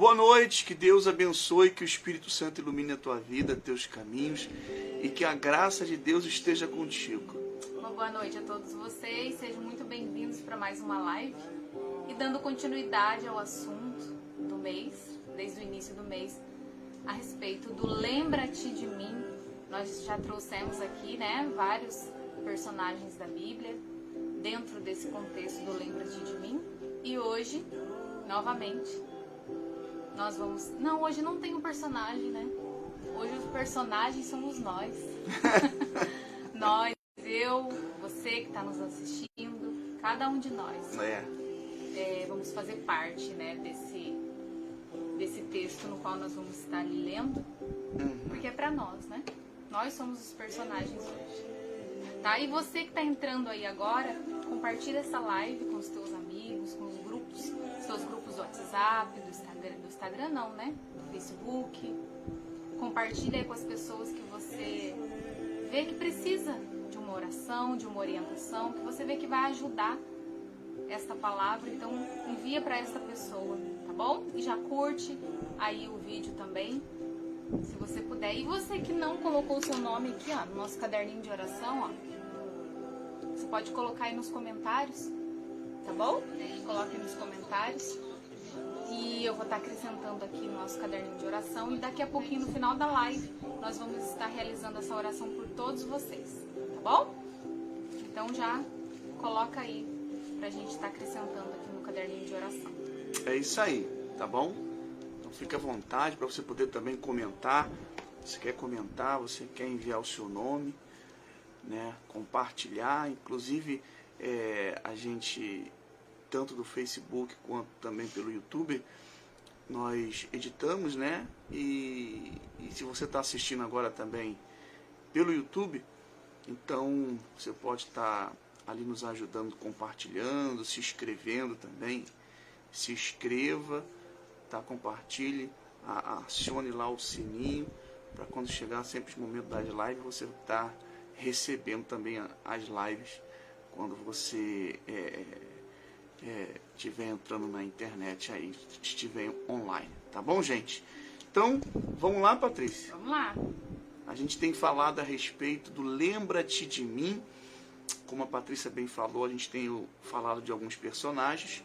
Boa noite, que Deus abençoe, que o Espírito Santo ilumine a tua vida, teus caminhos e que a graça de Deus esteja contigo. Uma boa noite a todos vocês, sejam muito bem-vindos para mais uma live e dando continuidade ao assunto do mês, desde o início do mês, a respeito do Lembra-te de mim. Nós já trouxemos aqui, vários personagens da Bíblia dentro desse contexto do Lembra-te de mim e hoje, novamente, nós vamos... Não, hoje não tem um personagem, Hoje os personagens somos nós. Nós, eu, você que está nos assistindo, cada um de nós. Vamos fazer parte, desse texto no qual nós vamos estar lendo, porque é para nós, Nós somos os personagens hoje. Tá? E você que está entrando aí agora, compartilha essa live com os teus amigos, com os grupos, seus grupos do WhatsApp, do Instagram não, do Facebook. Compartilha aí com as pessoas que você vê que precisa de uma oração, de uma orientação, que você vê que vai ajudar esta palavra, então envia para esta pessoa, tá bom? E já curte aí o vídeo também, se você puder. E você que não colocou o seu nome aqui, no nosso caderninho de oração, você pode colocar aí nos comentários, tá bom? Coloque nos comentários. E eu vou estar acrescentando aqui no nosso caderninho de oração. E daqui a pouquinho, no final da live, nós vamos estar realizando essa oração por todos vocês, tá bom? Então já coloca aí pra gente estar acrescentando aqui no caderninho de oração. É isso aí, tá bom? Então fique à vontade para você poder também comentar. Você quer comentar, você quer enviar o seu nome, compartilhar. Inclusive, a gente, tanto do Facebook quanto também pelo YouTube, nós editamos, E se você está assistindo agora também pelo YouTube, então você pode estar ali nos ajudando, compartilhando, se inscrevendo também. Se inscreva, compartilhe, acione lá o sininho, para quando chegar sempre o momento das lives, você está recebendo também as lives quando você estiver entrando na internet aí, estiver online, tá bom, gente? Então, vamos lá, Patrícia? Vamos lá. A gente tem falado a respeito do Lembra-te de mim. Como a Patrícia bem falou, a gente tem falado de alguns personagens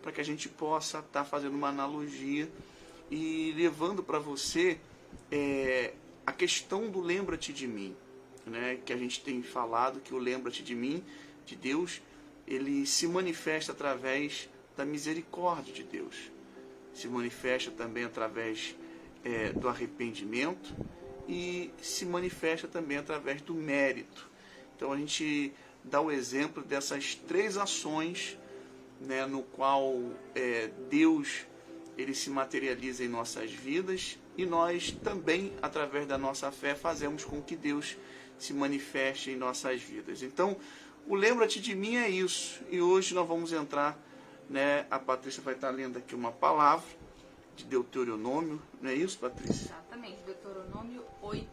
para que a gente possa estar fazendo uma analogia e levando para você a questão do Lembra-te de mim, que a gente tem falado que o Lembra-te de mim, de Deus, ele se manifesta através da misericórdia de Deus, se manifesta também através do arrependimento e se manifesta também através do mérito. Então a gente dá o exemplo dessas três ações, no qual Deus ele se materializa em nossas vidas e nós também, através da nossa fé, fazemos com que Deus se manifeste em nossas vidas. Então, o Lembra-te de mim é isso. E hoje nós vamos entrar, a Patrícia vai estar lendo aqui uma palavra de Deuteronômio, não é isso, Patrícia? Exatamente, Deuteronômio 8,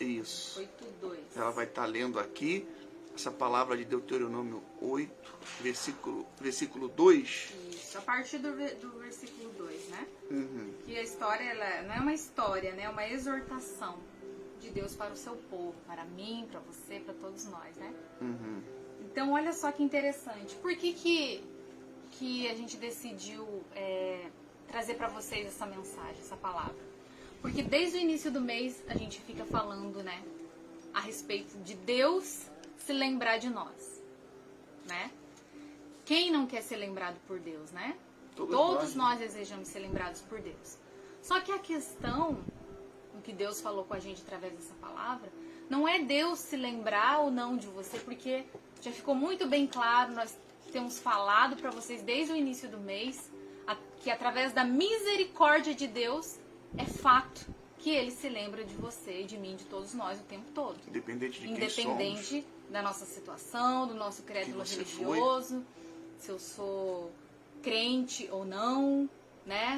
Isso. 8:2. Ela vai estar lendo aqui essa palavra de Deuteronômio 8, versículo 2. Isso, a partir do versículo 2, Que a história, ela não é uma história, é uma exortação de Deus para o seu povo, para mim, para você, para todos nós, Então, olha só que interessante. Por que a gente decidiu trazer para vocês essa mensagem, essa palavra? Porque desde o início do mês a gente fica falando, a respeito de Deus se lembrar de nós, Quem não quer ser lembrado por Deus, Todos nós desejamos ser lembrados por Deus. Só que a questão, o que Deus falou com a gente através dessa palavra, não é Deus se lembrar ou não de você, porque já ficou muito bem claro, nós temos falado para vocês desde o início do mês, que através da misericórdia de Deus, é fato que Ele se lembra de você, de mim, de todos nós o tempo todo. Independente de quem somos, da nossa situação, do nosso credo religioso, se eu sou crente ou não,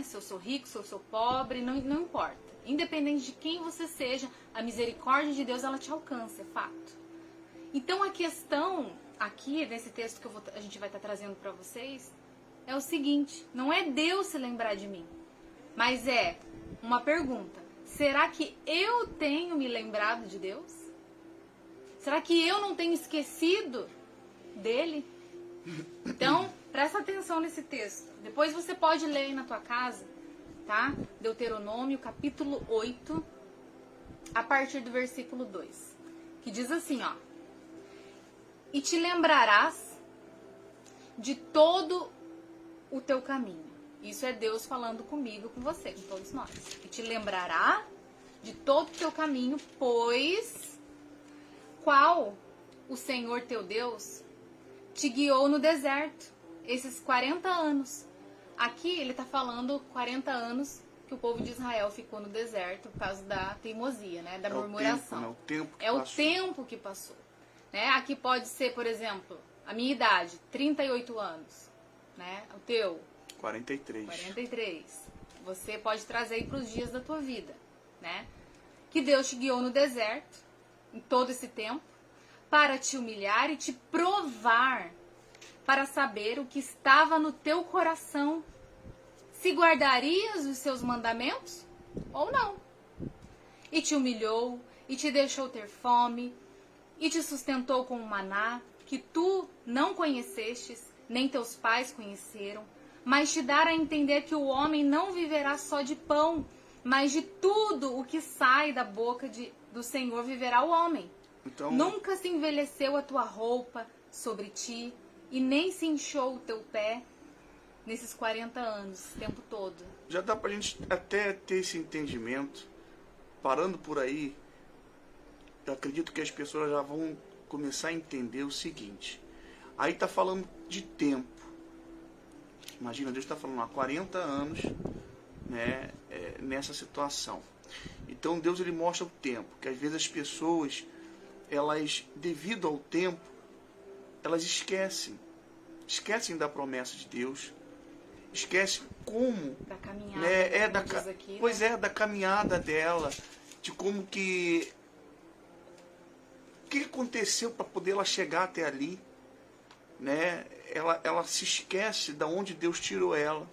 se eu sou rico, se eu sou pobre, não importa. Independente de quem você seja, a misericórdia de Deus, ela te alcança, é fato. Então a questão aqui, nesse texto que a gente vai estar trazendo para vocês, é o seguinte: não é Deus se lembrar de mim, Mas é uma pergunta. Será que eu tenho me lembrado de Deus? Será que eu não tenho esquecido dele? Então, presta atenção nesse texto. Depois você pode ler aí na tua casa, tá? Deuteronômio, capítulo 8, a partir do versículo 2. Que diz assim, ó. E te lembrarás de todo o teu caminho. Isso é Deus falando comigo, com você, com todos nós. E te lembrará de todo o teu caminho, pois qual o Senhor teu Deus te guiou no deserto esses 40 anos. Aqui ele está falando 40 anos que o povo de Israel ficou no deserto por causa da teimosia, né? Da murmuração. É o tempo que passou. Né? Aqui pode ser, por exemplo, a minha idade, 38 anos. Né? O teu? 43. 43. Você pode trazer aí para os dias da tua vida. Né? Que Deus te guiou no deserto, em todo esse tempo, para te humilhar e te provar, para saber o que estava no teu coração. Se guardarias os seus mandamentos ou não. E te humilhou, e te deixou ter fome, e te sustentou com o maná, que tu não conhecestes, nem teus pais conheceram, mas te dar a entender que o homem não viverá só de pão, mas de tudo o que sai da boca do Senhor viverá o homem. Então, nunca se envelheceu a tua roupa sobre ti, e nem se inchou o teu pé nesses 40 anos, esse tempo todo. Já dá pra gente até ter esse entendimento. Parando por aí, eu acredito que as pessoas já vão começar a entender o seguinte. Aí tá falando de tempo. Imagina, Deus está falando há 40 anos, né, nessa situação. Então Deus ele mostra o tempo, que às vezes as pessoas, elas, devido ao tempo, elas esquecem da promessa de Deus, esquecem como, da caminhada, né, aqui, pois né? é, da caminhada dela, de como que o que aconteceu para poder ela chegar até ali, né? Ela se esquece de onde Deus tirou ela.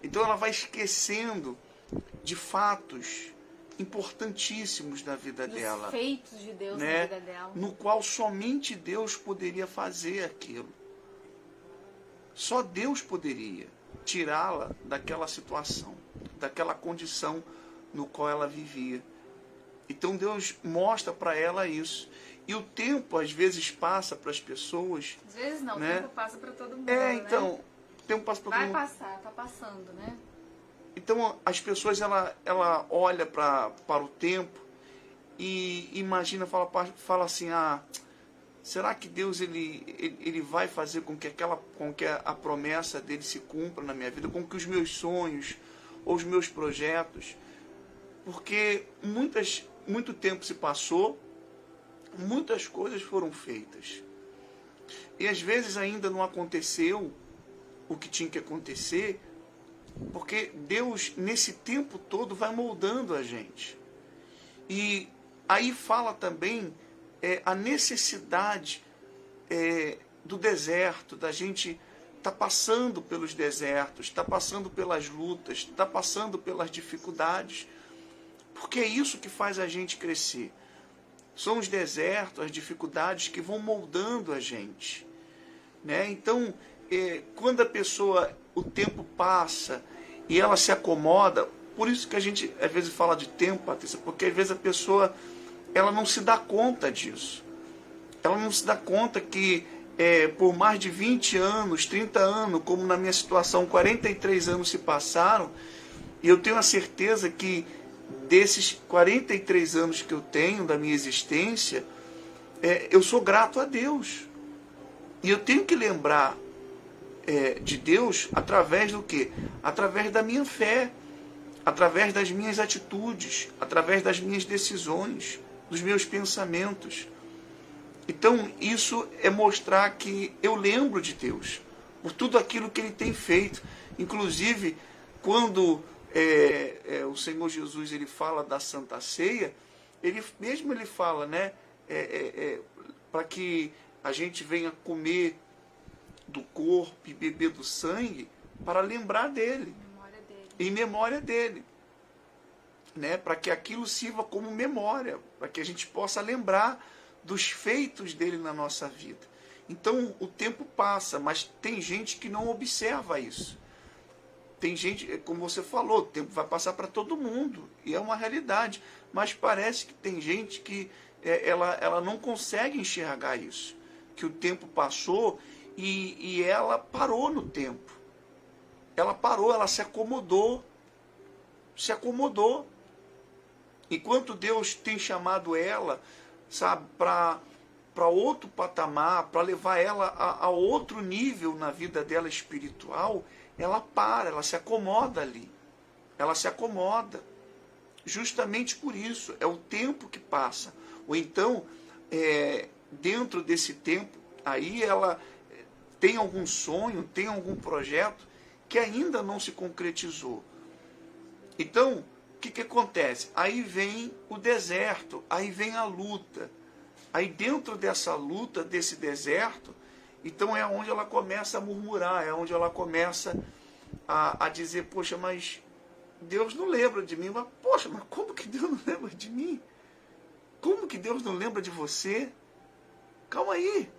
Então ela vai esquecendo de fatos importantíssimos da vida dela. Dos feitos de Deus, né? Na vida dela. No qual somente Deus poderia fazer aquilo. Só Deus poderia tirá-la daquela situação, daquela condição no qual ela vivia. Então Deus mostra para ela isso. E o tempo às vezes passa para as pessoas. Às vezes não, né? o tempo passa para todo mundo. Então, né? o tempo passa para todo mundo. Vai passar, tá passando, né? Então as pessoas ela olha para o tempo e imagina, fala assim, será que Deus ele vai fazer com que a promessa dele se cumpra na minha vida, com que os meus sonhos ou os meus projetos, porque muito tempo se passou, muitas coisas foram feitas e às vezes ainda não aconteceu o que tinha que acontecer, porque Deus nesse tempo todo vai moldando a gente. E aí fala também a necessidade do deserto, da gente tá passando pelos desertos, está passando pelas lutas, está passando pelas dificuldades, porque é isso que faz a gente crescer. São os desertos, as dificuldades que vão moldando a gente, né? Então, quando a pessoa, o tempo passa e ela se acomoda, por isso que a gente às vezes fala de tempo, Patrícia, porque às vezes a pessoa ela não se dá conta disso. Ela não se dá conta que por mais de 20 anos, 30 anos, como na minha situação, 43 anos se passaram, e eu tenho a certeza que desses 43 anos que eu tenho da minha existência, eu sou grato a Deus. E eu tenho que lembrar de Deus através do quê? Através da minha fé, através das minhas atitudes, através das minhas decisões, dos meus pensamentos. Então, isso é mostrar que eu lembro de Deus, por tudo aquilo que Ele tem feito. Inclusive, quando o Senhor Jesus ele fala da Santa Ceia, ele fala, né, para que a gente venha comer do corpo e beber do sangue, para lembrar dele. Memória dele. em memória dele, né? Para que aquilo sirva como memória, para que a gente possa lembrar dos feitos dele na nossa vida. Então o tempo passa, mas tem gente que não observa isso. Tem gente, como você falou, o tempo vai passar para todo mundo, e é uma realidade, mas parece que tem gente que ela não consegue enxergar isso, que o tempo passou e ela parou no tempo. Ela parou, ela se acomodou. Enquanto Deus tem chamado ela, sabe, para outro patamar, para levar ela a outro nível na vida dela espiritual, ela para, ela se acomoda ali. Ela se acomoda. Justamente por isso, é o tempo que passa. Ou então, dentro desse tempo, aí ela tem algum sonho, tem algum projeto que ainda não se concretizou. Então, o que acontece? Aí vem o deserto, aí vem a luta. Aí dentro dessa luta, desse deserto, então é onde ela começa a murmurar, é onde ela começa a dizer, poxa, mas Deus não lembra de mim. Mas, poxa, mas como que Deus não lembra de mim? Como que Deus não lembra de você? Calma aí.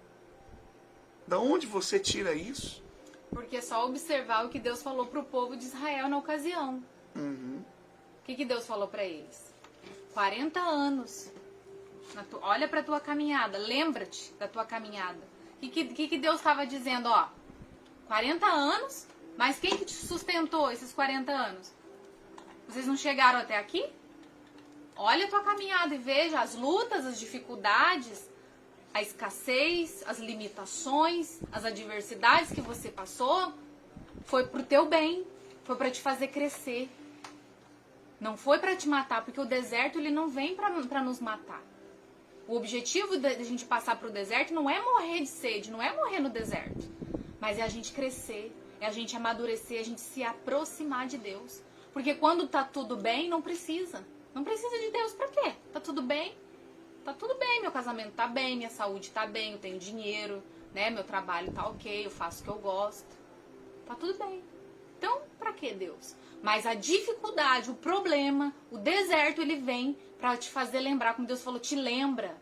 Da onde você tira isso? Porque é só observar o que Deus falou para o povo de Israel na ocasião. Uhum. O que Deus falou para eles? 40 anos. Olha para a tua caminhada. Lembra-te da tua caminhada. O que Deus estava dizendo? 40 anos, mas quem que te sustentou esses 40 anos? Vocês não chegaram até aqui? Olha a tua caminhada e veja as lutas, as dificuldades, a escassez, as limitações, as adversidades que você passou. Foi pro teu bem, foi para te fazer crescer. Não foi para te matar, porque o deserto ele não vem para nos matar. O objetivo da gente passar pro deserto não é morrer de sede, não é morrer no deserto, mas é a gente crescer, é a gente amadurecer, a gente se aproximar de Deus. Porque quando tá tudo bem, não precisa. Não precisa de Deus pra quê? Tá tudo bem? Tá tudo bem, meu casamento tá bem, minha saúde tá bem, eu tenho dinheiro, né? Meu trabalho tá ok, eu faço o que eu gosto. Tá tudo bem. Então, pra que Deus? Mas a dificuldade, o problema, o deserto, ele vem pra te fazer lembrar, como Deus falou, te lembra.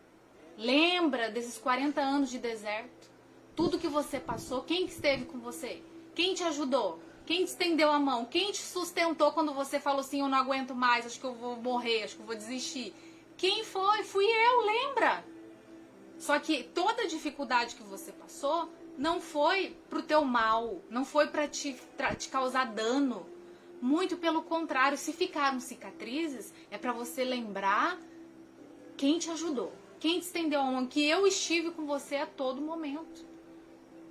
Lembra desses 40 anos de deserto. Tudo que você passou, quem que esteve com você? Quem te ajudou? Quem te estendeu a mão? Quem te sustentou quando você falou assim, eu não aguento mais, acho que eu vou morrer, acho que eu vou desistir? Quem foi? Fui eu, lembra? Só que toda a dificuldade que você passou não foi pro teu mal, não foi pra te causar dano. Muito pelo contrário, se ficaram cicatrizes, é pra você lembrar quem te ajudou, quem te estendeu a mão, que eu estive com você a todo momento.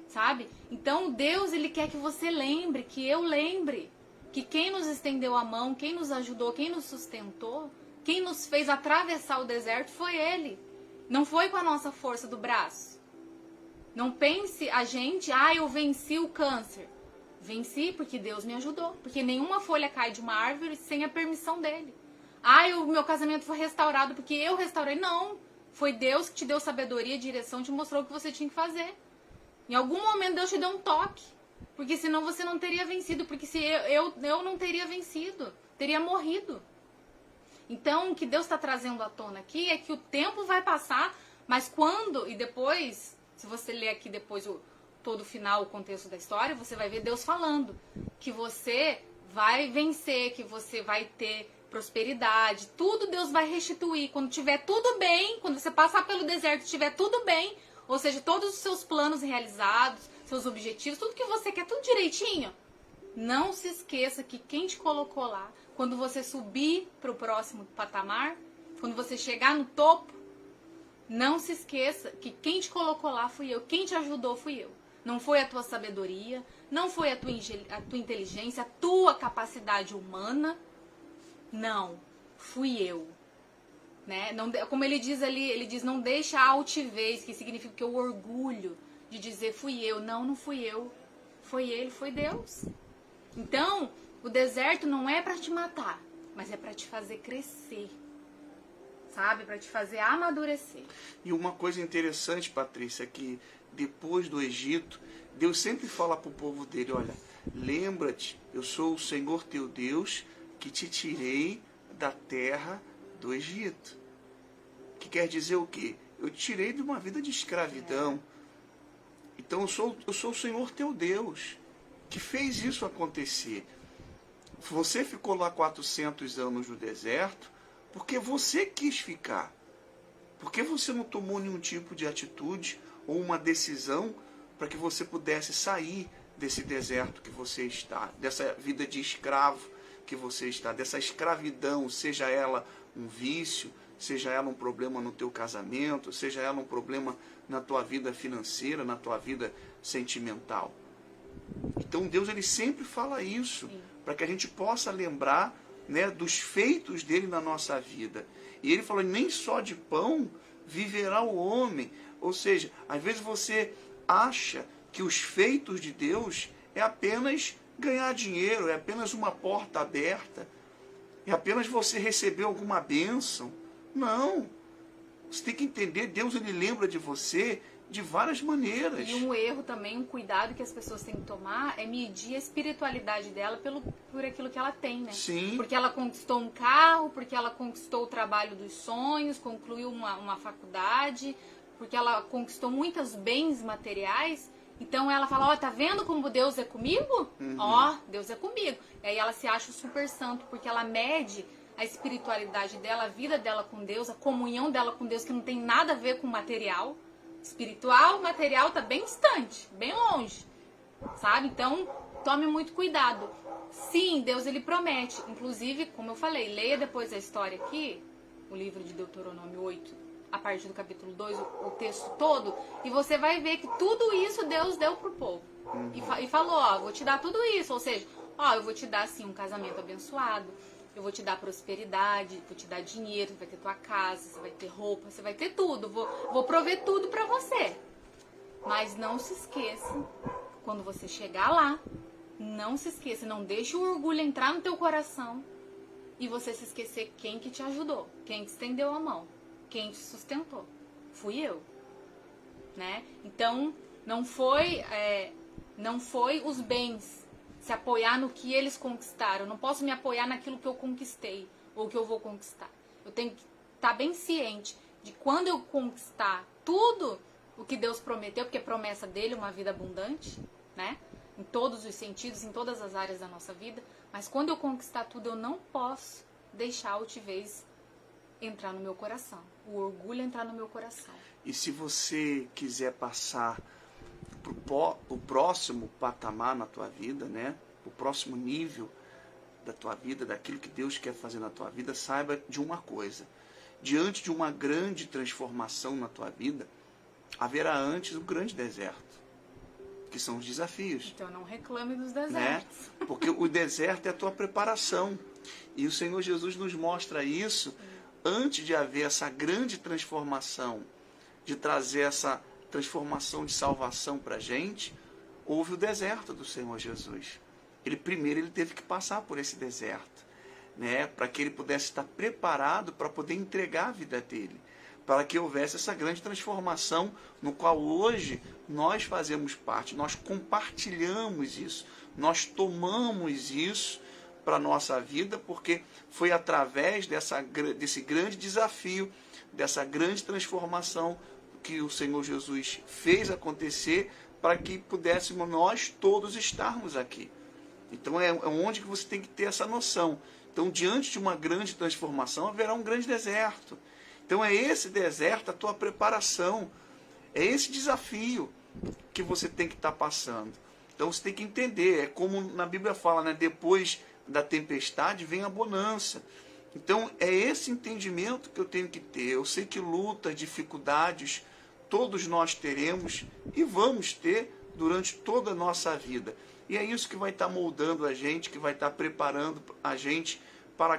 Sabe? Então Deus, ele quer que você lembre, que eu lembre, que quem nos estendeu a mão, quem nos ajudou, quem nos sustentou, quem nos fez atravessar o deserto foi Ele. Não foi com a nossa força do braço. Não pense a gente, eu venci o câncer. Venci porque Deus me ajudou. Porque nenhuma folha cai de uma árvore sem a permissão dele. O meu casamento foi restaurado porque eu restaurei. Não, foi Deus que te deu sabedoria, direção, te mostrou o que você tinha que fazer. Em algum momento Deus te deu um toque. Porque senão você não teria vencido. Porque se eu não teria vencido. Teria morrido. Então, o que Deus está trazendo à tona aqui é que o tempo vai passar. Mas quando, e depois, se você ler aqui depois todo o final, o contexto da história, você vai ver Deus falando. Que você vai vencer, que você vai ter prosperidade. Tudo Deus vai restituir. Quando tiver tudo bem, quando você passar pelo deserto e estiver tudo bem, ou seja, todos os seus planos realizados, seus objetivos, tudo que você quer, tudo direitinho. Não se esqueça que quem te colocou lá, quando você subir para o próximo patamar, quando você chegar no topo, não se esqueça que quem te colocou lá fui eu, quem te ajudou fui eu. Não foi a tua sabedoria, não foi a tua inteligência, a tua capacidade humana. Não, fui eu. Né? Não, como ele diz ali, ele diz, não deixa a altivez, que significa que o orgulho de dizer fui eu. Não fui eu. Foi ele, foi Deus. Então, o deserto não é para te matar, mas é para te fazer crescer. Sabe? Para te fazer amadurecer. E uma coisa interessante, Patrícia, é que depois do Egito, Deus sempre fala para o povo dele, olha, lembra-te, eu sou o Senhor teu Deus que te tirei da terra do Egito. Que quer dizer o quê? Eu te tirei de uma vida de escravidão. Então eu sou o Senhor teu Deus que fez isso acontecer. Você ficou lá 400 anos no deserto porque você quis ficar. Porque você não tomou nenhum tipo de atitude ou uma decisão para que você pudesse sair desse deserto que você está, dessa vida de escravo que você está, dessa escravidão, seja ela um vício, seja ela um problema no teu casamento, seja ela um problema na tua vida financeira, na tua vida sentimental. Então Deus ele sempre fala isso, para que a gente possa lembrar, né, dos feitos dele na nossa vida. E ele falou, nem só de pão viverá o homem. Ou seja, às vezes você acha que os feitos de Deus é apenas ganhar dinheiro, é apenas uma porta aberta, é apenas você receber alguma bênção. Não. Você tem que entender, Deus ele lembra de você de várias maneiras. E um erro também, um cuidado que as pessoas têm que tomar é medir a espiritualidade dela por aquilo que ela tem, né? Sim. Porque ela conquistou um carro, porque ela conquistou o trabalho dos sonhos, concluiu uma faculdade, porque ela conquistou muitos bens materiais. Então ela fala, ó, tá vendo como Deus é comigo? Ó, Deus é comigo. E aí ela se acha super santo, porque ela mede a espiritualidade dela, a vida dela com Deus, a comunhão dela com Deus, que não tem nada a ver com material. Espiritual, material tá bem distante, bem longe, sabe? Então, tome muito cuidado. Sim, Deus ele promete. Inclusive, como eu falei, leia depois a história aqui, o livro de Deuteronômio 8, a partir do capítulo 2, o texto todo, e você vai ver que tudo isso Deus deu pro povo. E falou, ó, vou te dar tudo isso, ou seja, ó, eu vou te dar, assim, um casamento abençoado, eu vou te dar prosperidade, vou te dar dinheiro, você vai ter tua casa, você vai ter roupa, você vai ter tudo. Vou prover tudo pra você. Mas não se esqueça, quando você chegar lá, não se esqueça, não deixe o orgulho entrar no teu coração e você se esquecer quem que te ajudou, quem te estendeu a mão, quem te sustentou. Fui eu. Né? Então, não foi os bens, se apoiar no que eles conquistaram. Eu não posso me apoiar naquilo que eu conquistei ou que eu vou conquistar. Eu tenho que estar bem ciente de quando eu conquistar tudo o que Deus prometeu, porque a promessa dele é uma vida abundante, né? Em todos os sentidos, em todas as áreas da nossa vida. Mas quando eu conquistar tudo, eu não posso deixar a altivez entrar no meu coração. O orgulho entrar no meu coração. E se você quiser passar o próximo patamar na tua vida, né? O próximo nível da tua vida, daquilo que Deus quer fazer na tua vida, saiba de uma coisa. Diante de uma grande transformação na tua vida, haverá antes um grande deserto, que são os desafios. Então não reclame dos desertos. Né? Porque o deserto é a tua preparação. E o Senhor Jesus nos mostra isso antes de haver essa grande transformação, de trazer essa transformação de salvação para a gente, houve o deserto do Senhor Jesus. Primeiro ele teve que passar por esse deserto, né, para que ele pudesse estar preparado para poder entregar a vida dele, para que houvesse essa grande transformação no qual hoje nós fazemos parte, nós compartilhamos isso, nós tomamos isso para a nossa vida, porque foi através desse grande desafio, dessa grande transformação que o Senhor Jesus fez acontecer para que pudéssemos nós todos estarmos aqui. Então é onde que você tem que ter essa noção. Então, diante de uma grande transformação, haverá um grande deserto. Então é esse deserto a tua preparação, é esse desafio que você tem que estar passando. Então você tem que entender, é como na Bíblia fala, né? Depois da tempestade vem a bonança. Então é esse entendimento que eu tenho que ter. Eu sei que lutas, dificuldades, todos nós teremos e vamos ter durante toda a nossa vida. E é isso que vai estar moldando a gente, que vai estar preparando a gente para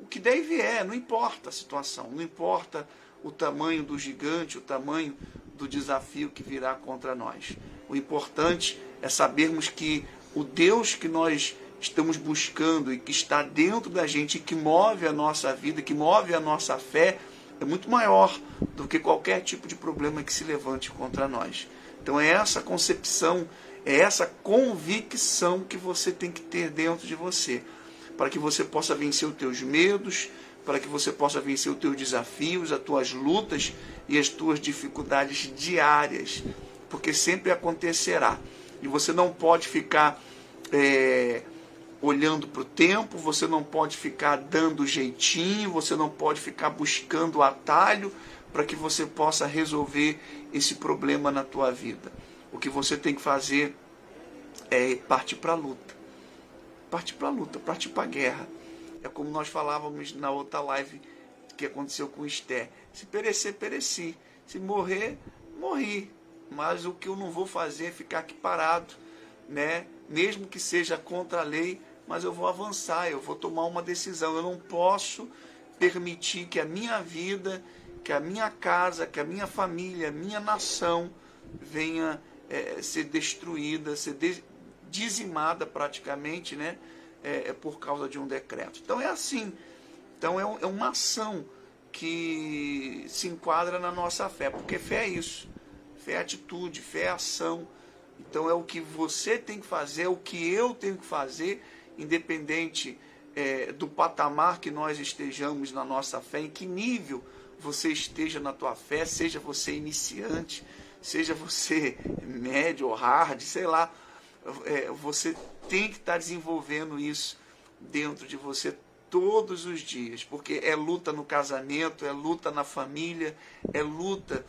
o que der e vier. Não importa a situação, não importa o tamanho do gigante, o tamanho do desafio que virá contra nós. O importante é sabermos que o Deus que nós estamos buscando e que está dentro da gente, que move a nossa vida, que move a nossa fé, é muito maior do que qualquer tipo de problema que se levante contra nós. Então é essa concepção, é essa convicção que você tem que ter dentro de você, para que você possa vencer os teus medos, para que você possa vencer os teus desafios, as tuas lutas e as tuas dificuldades diárias, porque sempre acontecerá. E você não pode ficar olhando para o tempo, você não pode ficar dando jeitinho, você não pode ficar buscando atalho para que você possa resolver esse problema na tua vida. O que você tem que fazer é partir para a luta. Partir para a luta, partir para a guerra. É como nós falávamos na outra live que aconteceu com Esther. Se perecer, pereci. Se morrer, morri. Mas o que eu não vou fazer é ficar aqui parado, né? Mesmo que seja contra a lei, mas eu vou avançar, eu vou tomar uma decisão. Eu não posso permitir que a minha vida, que a minha casa, que a minha família, a minha nação venha ser destruída, ser dizimada praticamente, né? Por causa de um decreto. Então é assim. Então é uma ação que se enquadra na nossa fé, porque fé é isso. Fé é atitude, fé é ação. Então é o que você tem que fazer, é o que eu tenho que fazer, independente do patamar que nós estejamos na nossa fé, em que nível você esteja na tua fé, seja você iniciante, seja você médio ou hard, sei lá, você tem que estar desenvolvendo isso dentro de você todos os dias, porque é luta no casamento, é luta na família, é luta,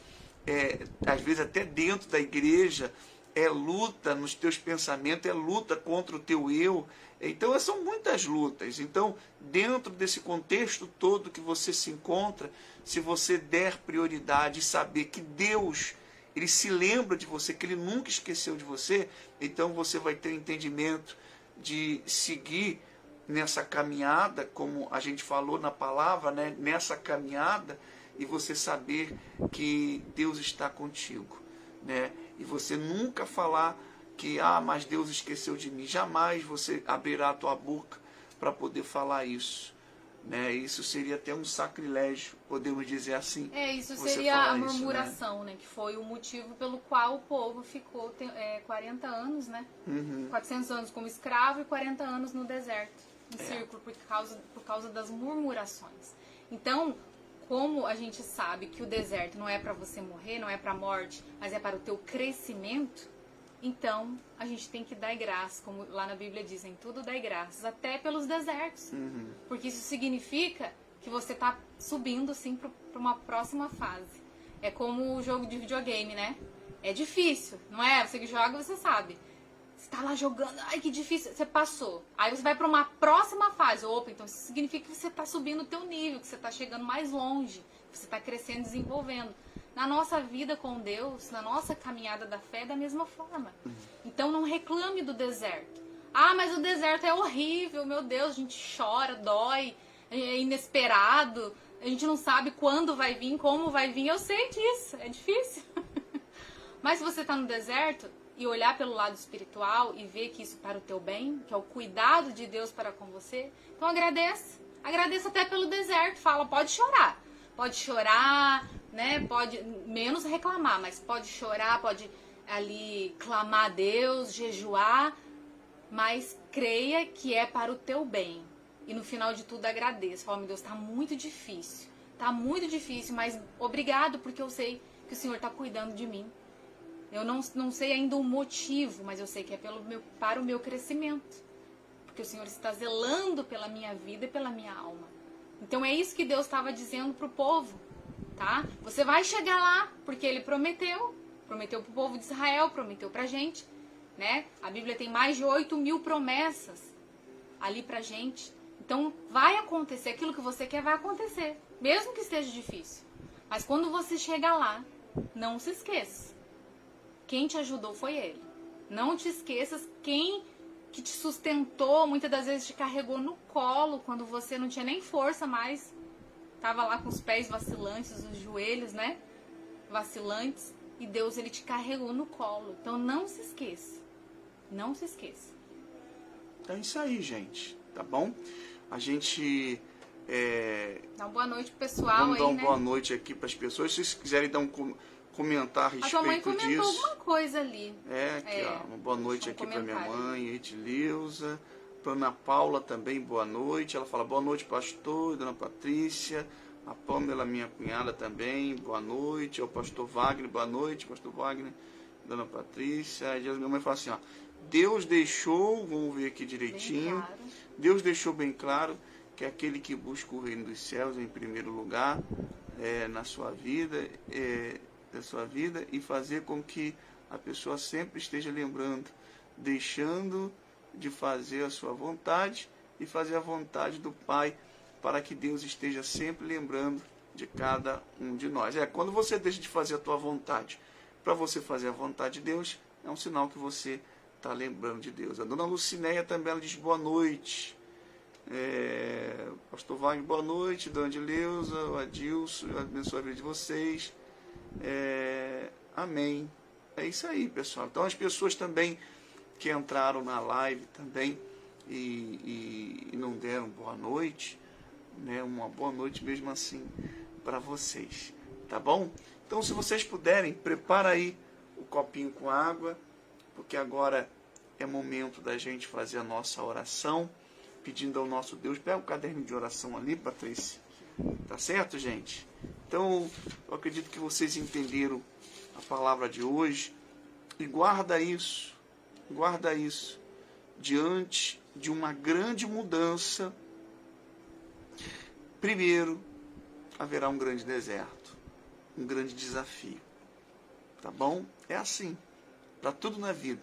às vezes até dentro da igreja, é luta nos teus pensamentos, é luta contra o teu eu. Então são muitas lutas. Então, dentro desse contexto todo que você se encontra, se você der prioridade e saber que Deus, Ele se lembra de você, que Ele nunca esqueceu de você, então você vai ter entendimento de seguir nessa caminhada, como a gente falou na palavra, né? Nessa caminhada, e você saber que Deus está contigo, né? E você nunca falar que, mas Deus esqueceu de mim. Jamais você abrirá a tua boca para poder falar isso, né? Isso seria até um sacrilégio, podemos dizer assim. Isso seria a murmuração, né? Que foi o motivo pelo qual o povo ficou 40 anos, né? 400 anos como escravo e 40 anos no deserto, em círculo, por causa das murmurações. Então, como a gente sabe que o deserto não é para você morrer, não é para a morte, mas é para o teu crescimento, então a gente tem que dar graças, como lá na Bíblia dizem, tudo dá graças, até pelos desertos. Porque isso significa que você está subindo sim para uma próxima fase. É como o jogo de videogame, né? É difícil, não é? Você que joga, você sabe. Você tá lá jogando, ai que difícil, você passou. Aí você vai para uma próxima fase. Opa, então isso significa que você tá subindo o teu nível, que você tá chegando mais longe, que você tá crescendo, desenvolvendo. Na nossa vida com Deus, na nossa caminhada da fé, é da mesma forma. Então não reclame do deserto. Mas o deserto é horrível, meu Deus, a gente chora, dói, é inesperado, a gente não sabe quando vai vir, como vai vir. Eu sei disso, é difícil. Mas se você tá no deserto e olhar pelo lado espiritual e ver que isso é para o teu bem, que é o cuidado de Deus para com você, então agradeça. Agradeça até pelo deserto. Fala, pode chorar, né? Pode menos reclamar, mas pode chorar, pode ali clamar a Deus, jejuar, mas creia que é para o teu bem. E no final de tudo agradeça. Fala, meu Deus, tá muito difícil, mas obrigado, porque eu sei que o Senhor está cuidando de mim. Eu não sei ainda o motivo, mas eu sei que é para o meu crescimento. Porque o Senhor está zelando pela minha vida e pela minha alma. Então é isso que Deus estava dizendo para o povo, tá? Você vai chegar lá, porque Ele prometeu para o povo de Israel, prometeu para a gente, né? A Bíblia tem mais de 8.000 promessas ali pra gente. Então vai acontecer, aquilo que você quer vai acontecer, mesmo que esteja difícil. Mas quando você chegar lá, não se esqueça. Quem te ajudou foi Ele. Não te esqueças quem que te sustentou, muitas das vezes te carregou no colo, quando você não tinha nem força mais. Tava lá com os pés vacilantes, os joelhos, né? Vacilantes. E Deus, Ele te carregou no colo. Então não se esqueça. Não se esqueça. É isso aí, gente. Tá bom? A gente... Dá uma boa noite pro pessoal. Vamos aí, dar uma né? boa noite aqui para as pessoas. Se vocês quiserem dar comentar a A respeito sua mãe comentou disso. alguma coisa ali. Aqui, ó, uma boa noite aqui para minha comentário. mãe, Edileuza. Para Ana Paula também, boa noite. Ela fala, boa noite, pastor, Dona Patrícia. A Pâmela, minha cunhada também, boa noite. O pastor Wagner, boa noite, pastor Wagner, Dona Patrícia. Aí minha mãe fala assim, ó, Deus deixou, vamos ver aqui direitinho, Claro. Deus deixou bem claro que aquele que busca o reino dos céus em primeiro lugar na sua vida, da sua vida, e fazer com que a pessoa sempre esteja lembrando, deixando de fazer a sua vontade e fazer a vontade do Pai, para que Deus esteja sempre lembrando de cada um de nós. Quando você deixa de fazer a tua vontade para você fazer a vontade de Deus, é um sinal que você está lembrando de Deus. A dona Lucinéia também, ela diz boa noite. Pastor Wagner, boa noite. Dona Edileuza, o Adilson, abençoe a vida de vocês. Amém. É isso aí, pessoal. Então as pessoas também que entraram na live também e não deram boa noite, né? Uma boa noite mesmo assim para vocês, tá bom? Então, se vocês puderem, prepara aí o copinho com água, porque agora é momento da gente fazer a nossa oração, pedindo ao nosso Deus. Pega o caderno de oração ali, Patrícia. Tá certo, gente? Então, eu acredito que vocês entenderam a palavra de hoje e guarda isso diante de uma grande mudança. Primeiro, haverá um grande deserto, um grande desafio, tá bom? É assim, para tudo na vida,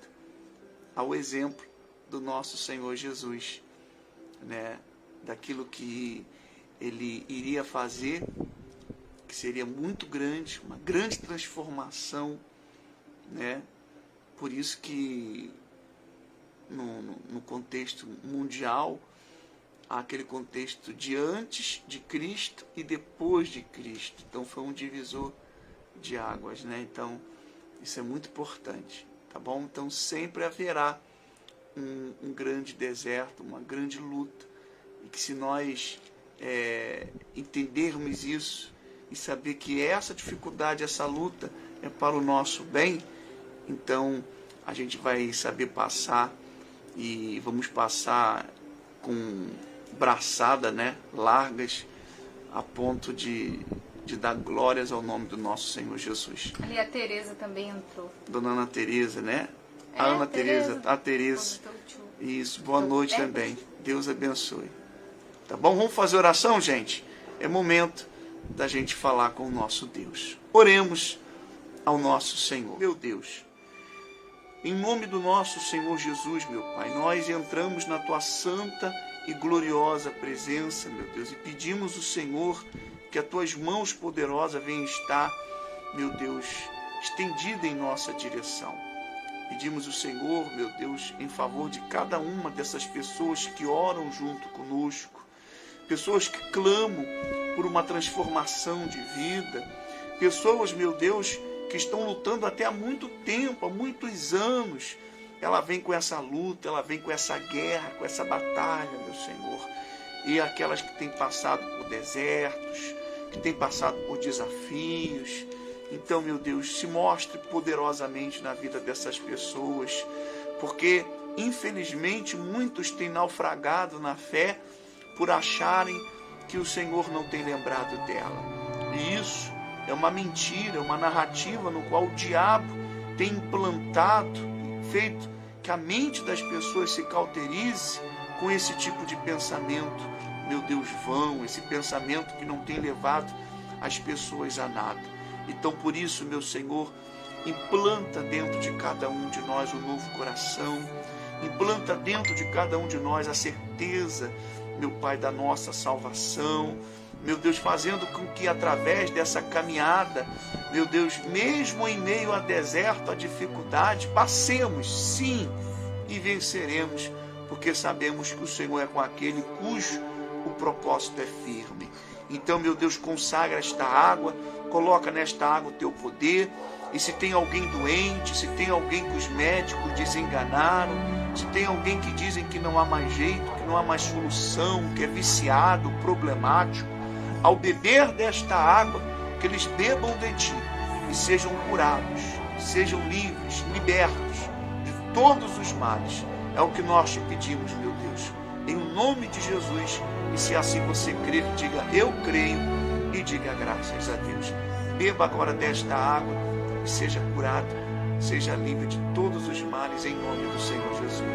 ao exemplo do nosso Senhor Jesus, né? Daquilo que Ele iria fazer, que seria muito grande, uma grande transformação, né? Por isso que no contexto mundial, há aquele contexto de antes de Cristo e depois de Cristo. Então foi um divisor de águas, né? Então isso é muito importante, tá bom? Então sempre haverá um grande deserto, uma grande luta, e que se nós entendermos isso e saber que essa dificuldade, essa luta é para o nosso bem, então a gente vai saber passar, e vamos passar com braçada, né, largas, a ponto de dar glórias ao nome do nosso Senhor Jesus. Ali a Tereza também entrou. Dona Ana Tereza, né? A Ana Tereza, a Tereza. Isso, boa noite também. Deus abençoe. Tá bom? Vamos fazer oração, gente? É momento da gente falar com o nosso Deus. Oremos ao nosso Senhor. Meu Deus, em nome do nosso Senhor Jesus, meu Pai, nós entramos na Tua santa e gloriosa presença, meu Deus, e pedimos ao Senhor que as Tuas mãos poderosas venham estar, meu Deus, estendida em nossa direção. Pedimos ao Senhor, meu Deus, em favor de cada uma dessas pessoas que oram junto conosco, pessoas que clamam por uma transformação de vida, pessoas, meu Deus, que estão lutando até há muito tempo, há muitos anos. Ela vem com essa luta, ela vem com essa guerra, com essa batalha, meu Senhor. E aquelas que têm passado por desertos, que têm passado por desafios. Então, meu Deus, se mostre poderosamente na vida dessas pessoas, porque, infelizmente, muitos têm naufragado na fé por acharem que o Senhor não tem lembrado dela. E isso é uma mentira, uma narrativa no qual o diabo tem implantado, feito que a mente das pessoas se cauterize com esse tipo de pensamento, meu Deus, vão, esse pensamento que não tem levado as pessoas a nada. Então, por isso, meu Senhor, implanta dentro de cada um de nós um novo coração, implanta dentro de cada um de nós a certeza, meu Pai, da nossa salvação, meu Deus, fazendo com que através dessa caminhada, meu Deus, mesmo em meio a deserto, a dificuldade, passemos, sim, e venceremos, porque sabemos que o Senhor é com aquele cujo o propósito é firme. Então, meu Deus, consagra esta água, coloca nesta água o teu poder, e se tem alguém doente, se tem alguém que os médicos desenganaram, se tem alguém que dizem que não há mais jeito, que não há mais solução, que é viciado, problemático, ao beber desta água, que eles bebam de ti, e sejam curados, sejam livres, libertos de todos os males. É o que nós te pedimos, meu Deus, em nome de Jesus. E se assim você crer, diga eu creio e diga graças a Deus. Beba agora desta água e seja curado, seja livre de todos os males em nome do Senhor Jesus.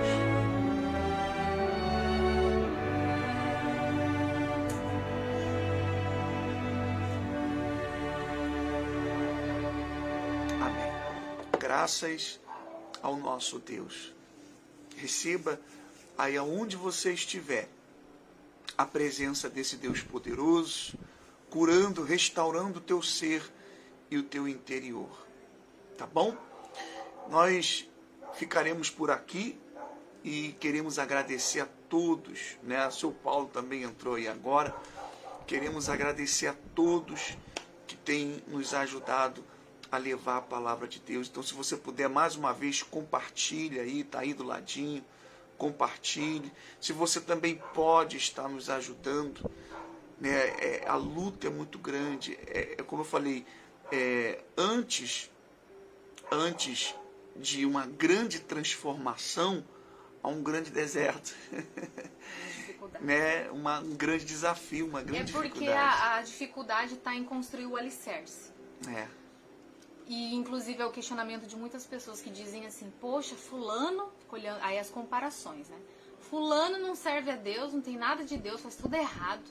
Amém. Graças ao nosso Deus. Receba aí aonde você estiver a presença desse Deus poderoso, curando, restaurando o teu ser e o teu interior. Tá bom? Nós ficaremos por aqui e queremos agradecer a todos, né? O seu Paulo também entrou aí agora. Queremos agradecer a todos que têm nos ajudado a levar a palavra de Deus. Então, se você puder, mais uma vez, compartilha aí, tá aí do ladinho, compartilhe. Se você também pode estar nos ajudando, né? A luta é muito grande. Como eu falei, antes de uma grande transformação, há um grande deserto. Né? Um grande desafio, uma grande dificuldade. Porque a dificuldade está em construir o alicerce. E, inclusive, é o questionamento de muitas pessoas que dizem assim, poxa, fulano, olhando, aí as comparações, né? Fulano não serve a Deus, não tem nada de Deus, faz tudo errado.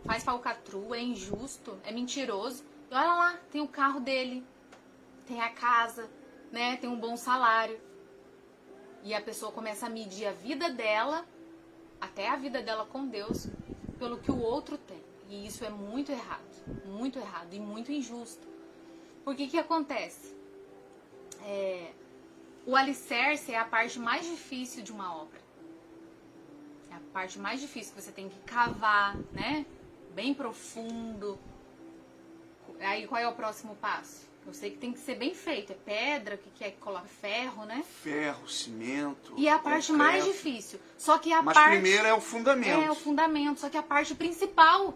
Faz falcatrua, é injusto, é mentiroso. E olha lá, tem o carro dele, tem a casa, né? Tem um bom salário. E a pessoa começa a medir a vida dela, até a vida dela com Deus, pelo que o outro tem. E isso é muito errado e muito injusto. Porque que acontece? O alicerce é a parte mais difícil de uma obra. É a parte mais difícil que você tem que cavar, né? Bem profundo. Aí qual é o próximo passo? Eu sei que tem que ser bem feito. É pedra, que é que coloca ferro, né? Ferro, cimento. E é a parte mais difícil. Só que Mas primeiro é o fundamento. É o fundamento. Só que a parte principal.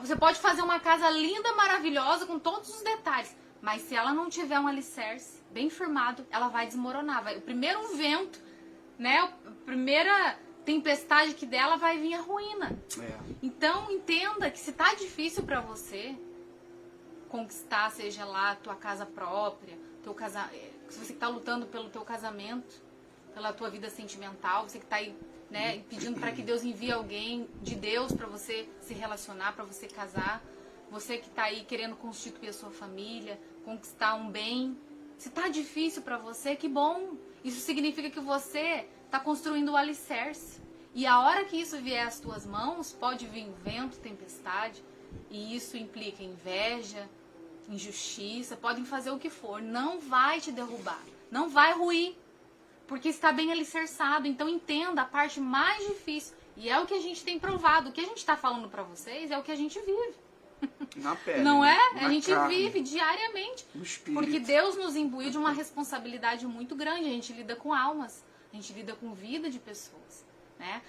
Você pode fazer uma casa linda, maravilhosa, com todos os detalhes. Mas se ela não tiver um alicerce bem firmado, ela vai desmoronar. O primeiro vento, né? A primeira tempestade que dela vai vir a ruína. Então, entenda que se tá difícil para você conquistar, seja lá a tua casa própria, se você está lutando pelo teu casamento, pela tua vida sentimental, você que está aí, né, pedindo para que Deus envie alguém de Deus para você se relacionar, para você casar, você que está aí querendo constituir a sua família, conquistar um bem, se está difícil para você, que bom, isso significa que você está construindo o alicerce, e a hora que isso vier às tuas mãos, pode vir vento, tempestade, e isso implica inveja, injustiça, podem fazer o que for, não vai te derrubar, não vai ruir, porque está bem alicerçado. Então entenda a parte mais difícil, e é o que a gente tem provado, o que a gente está falando para vocês é o que a gente vive. Na pele, não é? Na a gente carne, vive diariamente, no espírito. Porque Deus nos imbuiu de uma responsabilidade muito grande. A gente lida com almas, a gente lida com vida de pessoas. Né?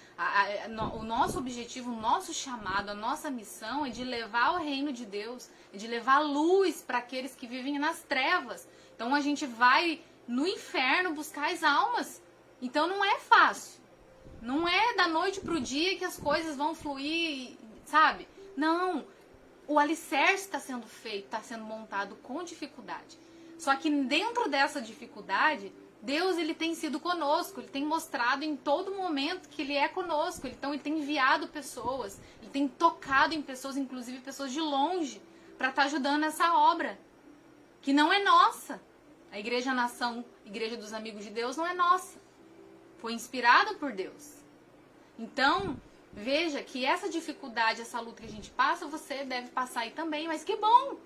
O nosso objetivo, o nosso chamado, a nossa missão é de levar o reino de Deus, é de levar luz para aqueles que vivem nas trevas. Então a gente vai no inferno buscar as almas. Então não é fácil. Não é da noite pro dia que as coisas vão fluir, sabe? Não. O alicerce está sendo feito, está sendo montado com dificuldade. Só que dentro dessa dificuldade, Deus ele tem sido conosco, ele tem mostrado em todo momento que ele é conosco. Então ele tem enviado pessoas, ele tem tocado em pessoas, inclusive pessoas de longe, para estar ajudando nessa obra, que não é nossa. A Igreja Nação, Igreja dos Amigos de Deus, não é nossa. Foi inspirada por Deus. Então, veja que essa dificuldade, essa luta que a gente passa, você deve passar aí também, mas que bom!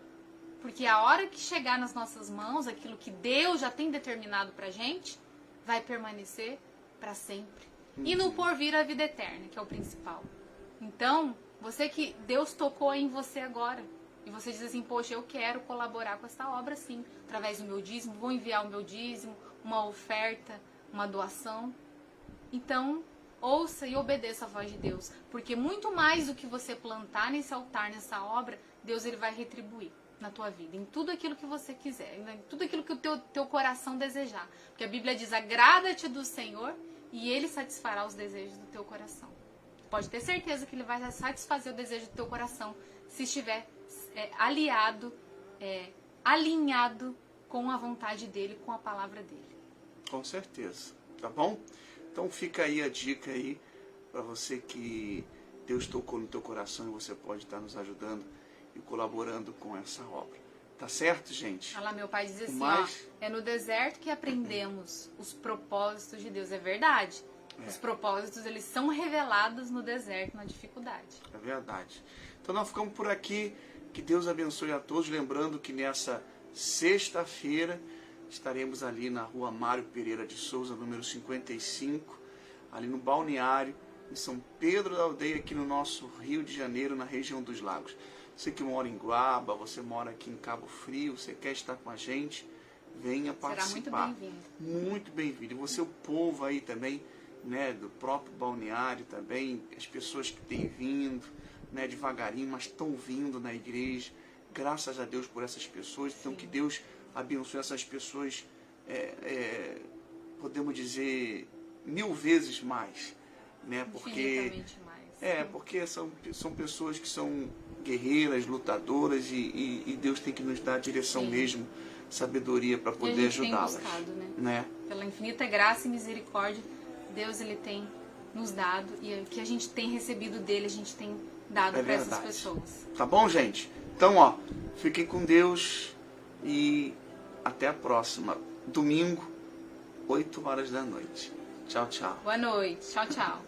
Porque a hora que chegar nas nossas mãos, aquilo que Deus já tem determinado pra gente, vai permanecer para sempre. E no porvir a vida eterna, que é o principal. Então, você que Deus tocou em você agora, e você diz assim, poxa, eu quero colaborar com essa obra sim, através do meu dízimo, vou enviar o meu dízimo, uma oferta, uma doação. Então, ouça e obedeça a voz de Deus, porque muito mais do que você plantar nesse altar, nessa obra, Deus ele vai retribuir. na tua vida, em tudo aquilo que você quiser, em tudo aquilo que o teu coração desejar. Porque a Bíblia diz, agrada-te do Senhor e Ele satisfará os desejos do teu coração. Pode ter certeza que Ele vai satisfazer o desejo do teu coração se estiver alinhado com a vontade dEle, com a palavra dEle. Com certeza, tá bom? Então fica aí a dica aí para você que Deus tocou no teu coração e você pode estar nos ajudando e colaborando com essa obra. Tá certo, gente? Olha lá, meu pai diz assim, Mas... é no deserto que aprendemos os propósitos de Deus. É verdade. Os propósitos, eles são revelados no deserto, na dificuldade. É verdade. Então nós ficamos por aqui. Que Deus abençoe a todos. Lembrando que nessa sexta-feira estaremos ali na rua Mário Pereira de Souza, número 55, ali no Balneário, em São Pedro da Aldeia, aqui no nosso Rio de Janeiro, na região dos Lagos. Você que mora em Guaba, você mora aqui em Cabo Frio, você quer estar com a gente, venha participar. Será muito bem-vindo. Muito bem-vindo. E você, o povo aí também, né, do próprio balneário também, as pessoas que têm vindo, né, devagarinho, mas estão vindo na igreja. Graças a Deus por essas pessoas. Então que Deus abençoe essas pessoas, podemos dizer, 1000 vezes mais, né? Porque mais. porque são pessoas que são guerreiras, lutadoras e Deus tem que nos dar a direção mesmo, sabedoria para poder ajudá-las. Tem buscado, né? Pela infinita graça e misericórdia, Deus ele tem nos dado e o que a gente tem recebido dele, a gente tem dado para essas pessoas. Tá bom, gente? Então, fiquem com Deus e até a próxima. Domingo, 8 horas da noite. Tchau, tchau. Boa noite. Tchau, tchau.